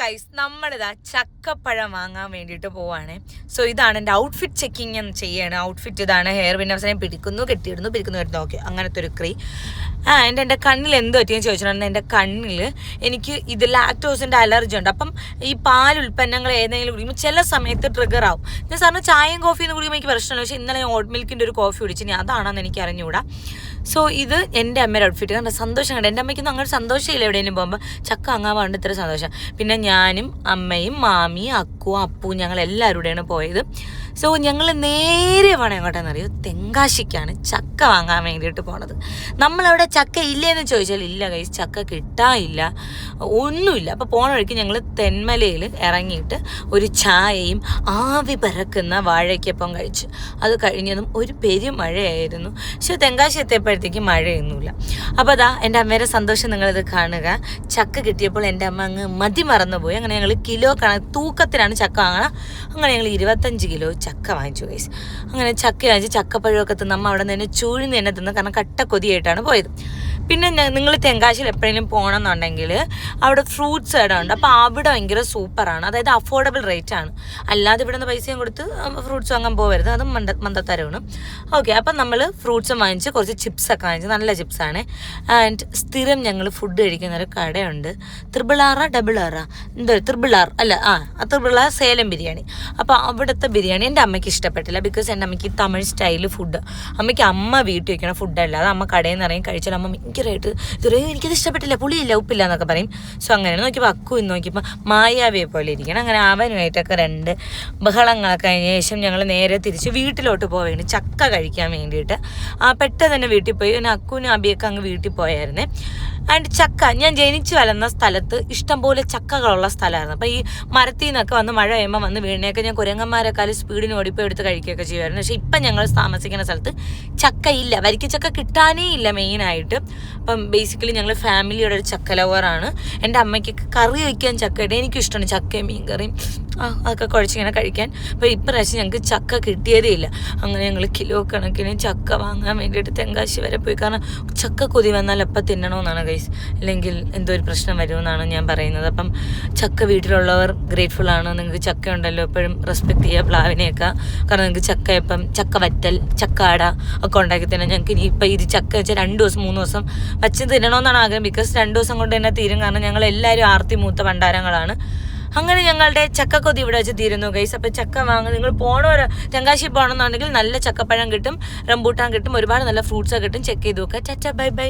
Guys നമ്മളിതാ ചക്കപ്പഴം വാങ്ങാൻ വേണ്ടിയിട്ട് പോവാണ്. സോ ഇതാണ് എൻ്റെ ഔട്ട്ഫിറ്റ് ചെക്കിങ് എന്ന് ചെയ്യാണ്. ഔട്ട്ഫിറ്റ് ഇതാണ്. ഹെയർ പിന്നെ അവസാനം പിടിക്കുന്നു കെട്ടിയിടുന്നു ഓക്കെ അങ്ങനത്തെ ഒരു ക്രീ. എൻ്റെ കണ്ണിൽ എന്ത് പറ്റിയെന്ന് ചോദിച്ചിട്ടുണ്ടെങ്കിൽ എൻ്റെ കണ്ണിൽ എനിക്ക് ഇത് ലാക്ടോസിൻ്റെ അലർജി ഉണ്ട്. അപ്പം ഈ പാൽ ഉൽപ്പന്നങ്ങൾ ഏതെങ്കിലും കുടിക്കുമ്പോൾ ചില സമയത്ത് ട്രിഗർ ആവും. ഞാൻ സാറിന് ചായയും കോഫിന്ന് കുടിക്കുമ്പോൾ എനിക്ക് പ്രശ്നമില്ല. പക്ഷേ ഇന്നലെ ഓട്ട് മിൽക്കിൻ്റെ ഒരു കോഫി കുടിച്ചു. ഇനി അതാണെന്ന് എനിക്ക് അറിഞ്ഞുകൂടാ. സോ ഇത് എൻ്റെ അമ്മയുടെ ഔട്ട്ഫിറ്റ്. കാരണം സന്തോഷം കണ്ട എൻ്റെ അമ്മയ്ക്കൊന്നും അങ്ങനെ സന്തോഷമില്ല. എവിടെയെങ്കിലും പോകുമ്പോൾ ചക്ക വാങ്ങാൻ വേണ്ട ഇത്ര സന്തോഷം. പിന്നെ ഞാനും അമ്മയും മാമിയും അക്കുവും അപ്പുവും ഞങ്ങൾ എല്ലാവരുടെയാണ് പോയത്. സോ ഞങ്ങൾ നേരെ വേണം എങ്ങോട്ടാണെന്നറിയോ, തെങ്കാശിക്കാണ് ചക്ക വാങ്ങാൻ വേണ്ടിയിട്ട് പോണത്. നമ്മളവിടെ ചക്ക ഇല്ലേന്ന് ചോദിച്ചാൽ ഇല്ല ഗൈസ്, ചക്ക കിട്ടാനില്ല, ഒന്നുമില്ല. അപ്പോൾ പോണ വഴിക്ക് ഞങ്ങൾ തെന്മലയിൽ ഇറങ്ങിയിട്ട് ഒരു ചായയും ആവി പറക്കുന്ന വാഴയ്ക്കൊപ്പം കഴിച്ചു. അത് കഴിഞ്ഞതും ഒരു പെരുമഴയായിരുന്നു. പക്ഷേ തെങ്കാശി എത്തിയപ്പോഴത്തേക്ക് മഴയൊന്നുമില്ല. അപ്പോൾ അതാ എൻ്റെ അമ്മയുടെ സന്തോഷം നിങ്ങളിത് കാണുക. ചക്ക കിട്ടിയപ്പോൾ എൻ്റെ അമ്മ അങ്ങ് മതി മറന്നുപോയി. അങ്ങനെ ഞങ്ങൾ കിലോ തൂക്കത്തിനാണ് ചക്ക വാങ്ങണം. അങ്ങനെ ഞങ്ങൾ 25 കിലോ ചക്ക വാങ്ങിച്ചു ഗൈസ്. അങ്ങനെ ചക്ക വാങ്ങിച്ച് ചക്കപ്പഴമൊക്കെ തിന്ന് അമ്മ അവിടെ നിന്ന് ചൂഴ്ന്ന് തന്നെ തിന്ന്, കാരണം കട്ട കൊതിയായിട്ടാണ് പോയത്. പിന്നെ നിങ്ങൾ തെങ്കാശിയിൽ എപ്പോഴെങ്കിലും പോകണമെന്നുണ്ടെങ്കിൽ അവിടെ ഫ്രൂട്ട്സ് ഇടം ഉണ്ട്. അപ്പോൾ അവിടെ ഭയങ്കര സൂപ്പറാണ്, അതായത് അഫോർഡബിൾ റേറ്റ് ആണ്. അല്ലാതെ ഇവിടെ നിന്ന് പൈസയും കൊടുത്ത് ഫ്രൂട്ട്സ് വാങ്ങാൻ പോകരുത്, അതും മന്ദത്തരമാണ്. ഓക്കെ, അപ്പം നമ്മൾ ഫ്രൂട്ട്സും വാങ്ങിച്ച് കുറച്ച് ചിപ്സൊക്കെ വാങ്ങിച്ച്, നല്ല ചിപ്സാണ്. ആൻഡ് സ്ഥിരം ഞങ്ങൾ ഫുഡ് കഴിക്കുന്ന ഒരു കടയുണ്ട്, ത്രിബിളാർ സേലം ബിരിയാണി. അപ്പോൾ അവിടുത്തെ ബിരിയാണി എൻ്റെ അമ്മയ്ക്ക് ഇഷ്ടപ്പെട്ടില്ല. ബിക്കോസ് എൻ്റെ അമ്മയ്ക്ക് തമിഴ് സ്റ്റൈൽ ഫുഡ്, അമ്മയ്ക്ക് അമ്മ വീട്ടിൽ വയ്ക്കണ ഫുഡല്ല. അത് അമ്മ കടയിൽ നിന്ന് ഇറങ്ങി കഴിച്ചാൽ അമ്മ ഭയങ്കരമായിട്ട് ഇതുവരെയും എനിക്കത് ഇഷ്ടപ്പെട്ടില്ല, പുളിയില്ല ഉപ്പില്ല എന്നൊക്കെ പറയും. സോ അങ്ങനെ നോക്കിയപ്പോൾ അക്കു ഇന്ന് നോക്കിയപ്പോൾ മായാവിയെ പോലെ ഇരിക്കണം. അങ്ങനെ അവനുമായിട്ടൊക്കെ 2 ബഹളങ്ങളൊക്കെ കഴിഞ്ഞ ശേഷം ഞങ്ങൾ നേരെ തിരിച്ച് വീട്ടിലോട്ട് പോവുകയാണ് ചക്ക കഴിക്കാൻ വേണ്ടിയിട്ട്. പെട്ടെന്ന് തന്നെ വീട്ടിൽ പോയി. പിന്നെ അക്കുവിനും അബിയൊക്കെ അങ്ങ് വീട്ടിൽ പോയായിരുന്നേ. ആൻഡ് ചക്ക, ഞാൻ ജനിച്ചു വളർന്ന സ്ഥലത്ത് ഇഷ്ടംപോലെ ചക്കകളുള്ള സ്ഥലമായിരുന്നു. അപ്പോൾ ഈ മരത്തിൽ നിന്നൊക്കെ വന്ന് മഴ പെയ്യുമ്പോൾ വന്ന് വീണിയൊക്കെ ഞാൻ കുരങ്ങന്മാരെക്കാളും സ്പീഡിന് ഓടിപ്പോയി എടുത്ത് കഴിക്കുകയൊക്കെ ചെയ്യുമായിരുന്നു. പക്ഷേ ഇപ്പം ഞങ്ങൾ താമസിക്കുന്ന സ്ഥലത്ത് ചക്ക ഇല്ല, വരിക്കച്ചക്ക കിട്ടാനേ ഇല്ല മെയിനായിട്ട്. അപ്പം ബേസിക്കലി ഞങ്ങൾ ഫാമിലിയുടെ ഒരു ചക്ക ലവറാണ്. എൻ്റെ അമ്മയ്ക്കൊക്കെ കറി വയ്ക്കാൻ ചക്ക ഇട്ട് എനിക്കിഷ്ടമാണ്, ചക്കയും മീൻ കറിയും അതൊക്കെ കുഴച്ചിങ്ങനെ കഴിക്കാൻ. അപ്പോൾ ഇപ്രാവശ്യം ഞങ്ങൾക്ക് ചക്ക കിട്ടിയതേ ഇല്ല. അങ്ങനെ ഞങ്ങൾ കിലോ കണക്കിന് ചക്ക വാങ്ങാൻ വേണ്ടിയിട്ട് തെങ്കാശി വരെ പോയി. കാരണം ചക്ക കൊതി വന്നാൽ എപ്പോൾ തിന്നണമെന്നാണ് ഗൈസ്, അല്ലെങ്കിൽ എന്തോ ഒരു പ്രശ്നം വരുമെന്നാണ് ഞാൻ പറയുന്നത്. അപ്പം ചക്ക വീട്ടിലുള്ളവർ ഗ്രേറ്റ്ഫുൾ ആണ്. നിങ്ങൾക്ക് ചക്ക ഉണ്ടല്ലോ, എപ്പോഴും റെസ്പെക്ട് ചെയ്യുക പ്ലാവിനെയൊക്കെ. കാരണം നിങ്ങൾക്ക് ചക്ക ഇപ്പം ചക്ക വറ്റൽ, ചക്കാട ഒക്കെ ഉണ്ടാക്കി തന്നെ. ഞങ്ങൾക്ക് ഇനി ഇപ്പം ഇത് ചക്ക വെച്ചാൽ 2 ദിവസം 3 ദിവസം വച്ച് തിന്നണമെന്നാണ് ആഗ്രഹം. ബിക്കോസ് 2 ദിവസം കൊണ്ട് തന്നെ തീരും. കാരണം ഞങ്ങൾ എല്ലാവരും ആർത്തി മൂത്ത ഭണ്ഡാരങ്ങളാണ്. അങ്ങനെ ഞങ്ങളുടെ ചക്കക്കൊതി ഇവിടെ വെച്ച് തീരുന്നു ഗൈസ്. അപ്പോൾ ചക്ക നിങ്ങൾ പോണവരോ തെങ്കാശി പോകണമെന്നുണ്ടെങ്കിൽ നല്ല ചക്കപ്പഴം കിട്ടും, റംബൂട്ടാൻ കിട്ടും, ഒരുപാട് നല്ല ഫ്രൂട്ട്സൊക്കെ കിട്ടും. ചെക്ക് ചെയ്ത് നോക്കുക. Bye bye.